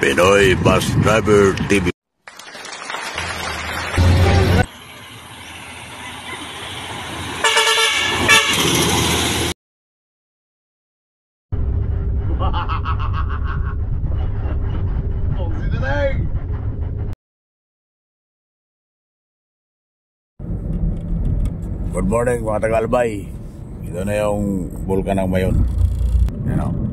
Pinoy Bus Driver TV. Good morning mga taga-Albay. Ito na yung bulkan ng Mayon. Yan o.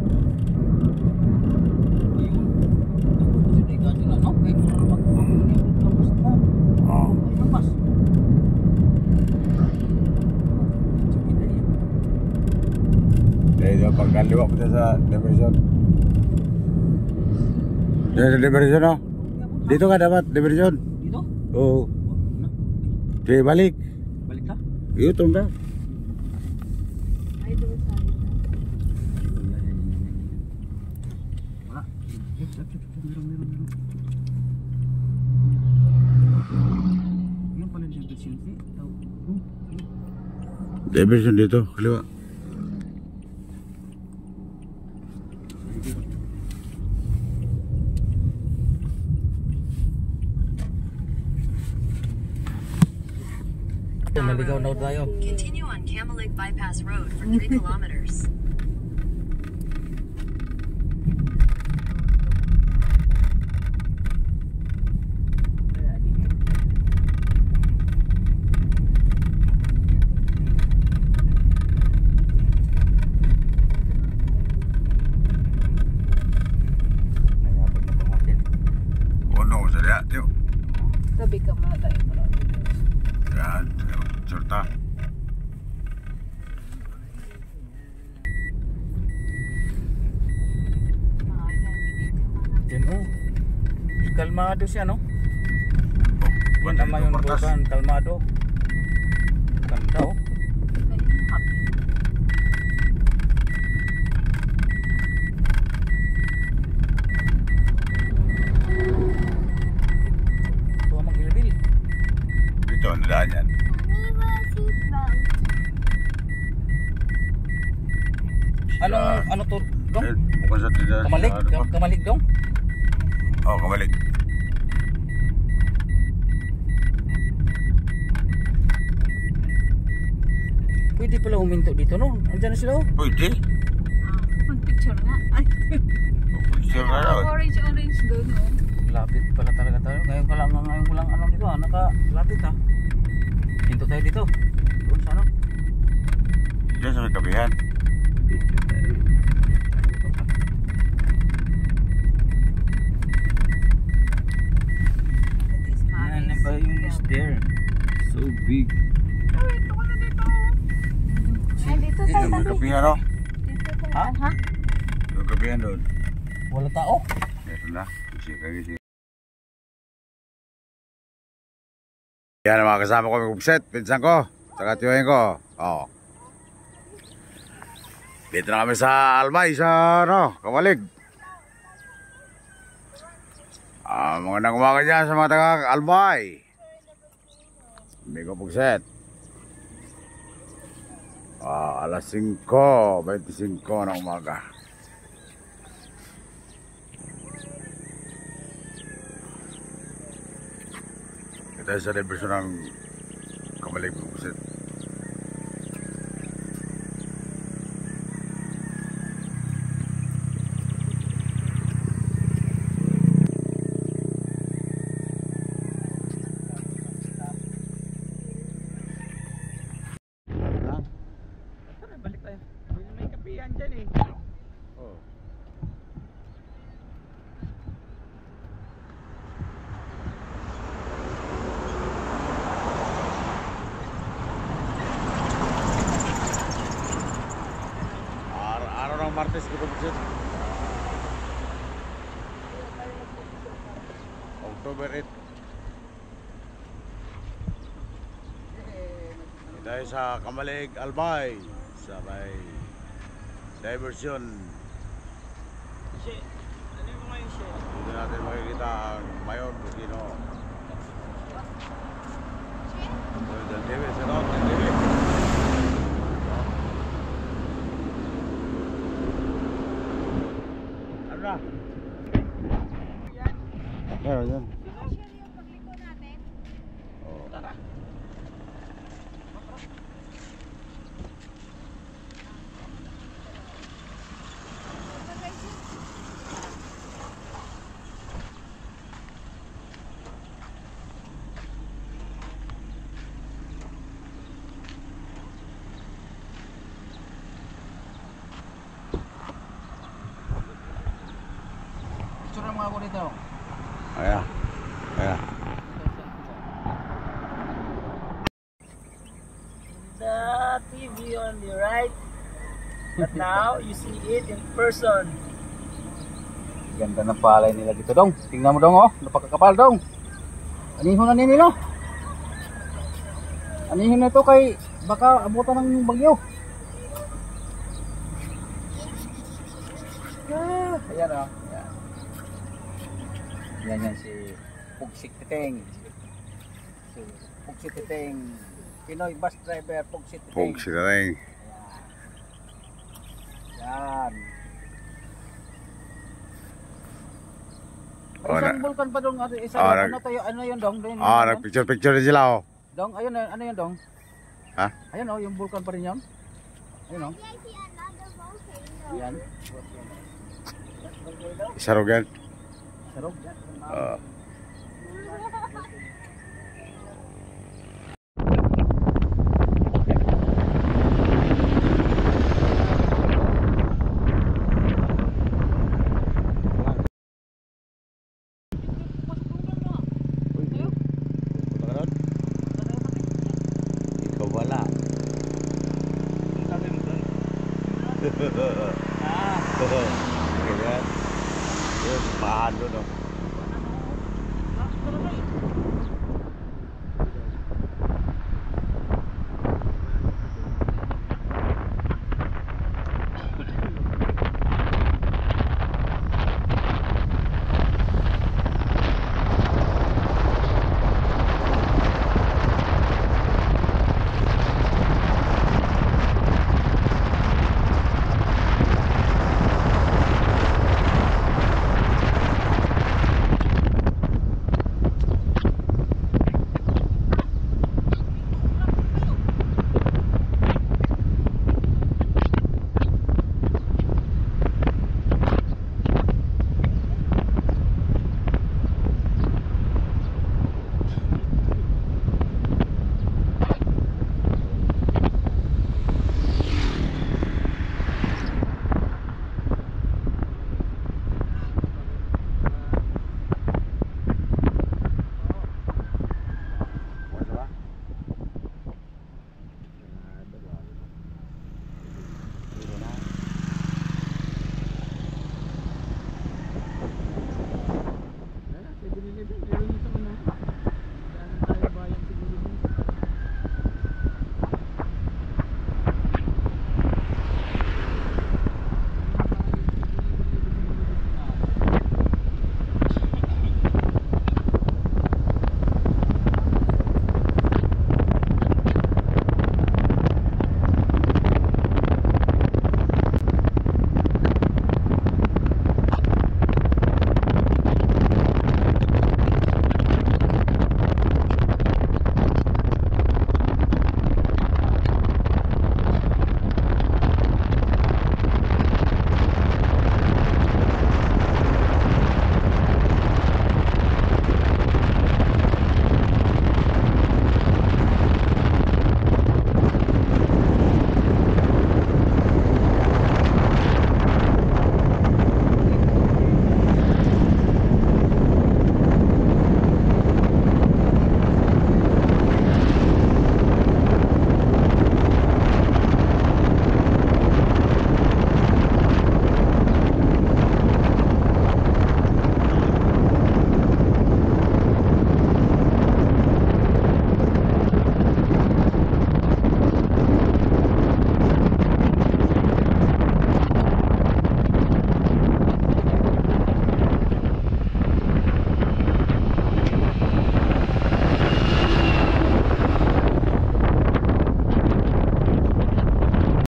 Dito pagkaliwa ko sa diversion. Dito diversion o. Dito ka dapat diversion. Dito? Oo. Sige balik. Balik ka? YouTube na. Ay, doon tayo. Wala. Meron. Yung pala yung diversion fee. Diversion dito, kaliwa. Continue on Camel Lake Bypass Road for 3 kilometers. Ono sa diya, tiyo. Sabi ka mga tayo. Yan, cerita. Yan o. Kalmado siya no? Oh, Yan naman yung bukan, kalmado. Ganda o. Ito ang mag-ilabil. Dito, nandaan yan. Ano to? Dong? Bukan sa tindahan. Kamalig? Kamalig dong? Oh, kamalig. Pwede pala huminto dito no? Andiyan na sila o. Pwede. Mag-picture nga. Ay, Picture na raw. orange doon, no? Lapit pala talaga tayo. Ngayon ko lang ano dito ha. Nakalapit ha. Hinto tayo dito. Doon sa ano? Diyan sa may kabihan. Yan pa yung is there. So big. Ay, ito ka na dito. Ay, dito tayo Yung may tabi. kabihan, no? Dito tayo. Ha? Ha? Yung kabihan doon. Wala tao. Ito na. Kasi. Yan ang mga kasama ko may kupset. Pinsan ko. Saka tiyuhin ko. Oo. Dito na kami sa Albay, sa Kamalig. Magandang umaga dyan sa mga taga-Albay. May kupset. Alas 5:25 ng umaga. Ito sa diversion ng Kamalig kupset. Balik tayo. May kapihan dyan eh. Oh. Araw ng Martes ko kupset. October 8. Dahil sa Kamalig, Albay, sa may diversion. Ano yung mga yung shit? Dito natin makikita ang Mayon, Bukino. Del TV, sa Del TV. Ano na? Meron yan. Sure yung pagliko natin. Oh. Tara. Picture mo ako dito. Ayan. Ayan. The TV on the right, but now you see it in person. Ganda ng palay nila dito dong. Tingnan mo dong oh, napakakapal dong. Anihon na nila. Anihon na ito kay baka abutan ng bagyo. Ayan oh. Ayan. Yan si Pugsik Titeng. Si Pugsik Titeng. Pinoy bus driver Pugsik Titeng. Pog sila rin. Yan. May Oh, isang vulkan pa dong, isa Oh, ano tayo, ano yun dong? Ah, nagpicture-picture din sila oh. Dong, ayun, ano yun dong? Ha? Ayun oh, yung vulkan pa rin yun. Ayun oh. Yan. Isarugan. Sarap. Ikaw wala. Ganyan. Yun, paano no?